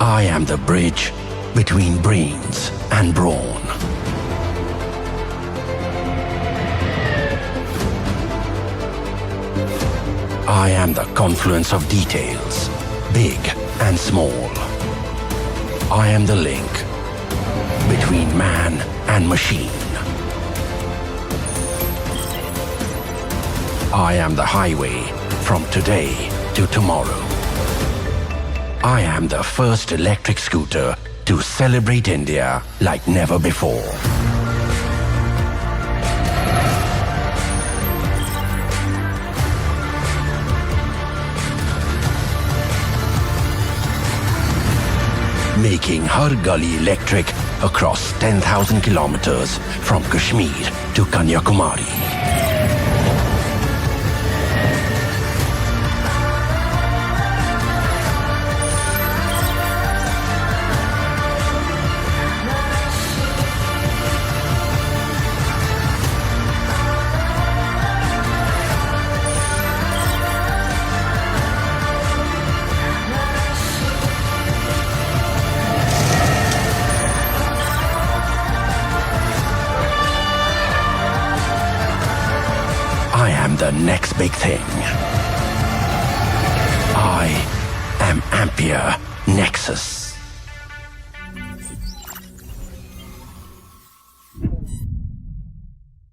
I am the bridge between brains and brawn. I am the confluence of details, big and small. I am the link between man and machine. I am the highway from today to tomorrow. I am the first electric scooter to celebrate India like never before. Making Har Gully electric across 10,000 kilometers from Kashmir to Kanyakumari. I am the next big thing. I am Ampere Nexus.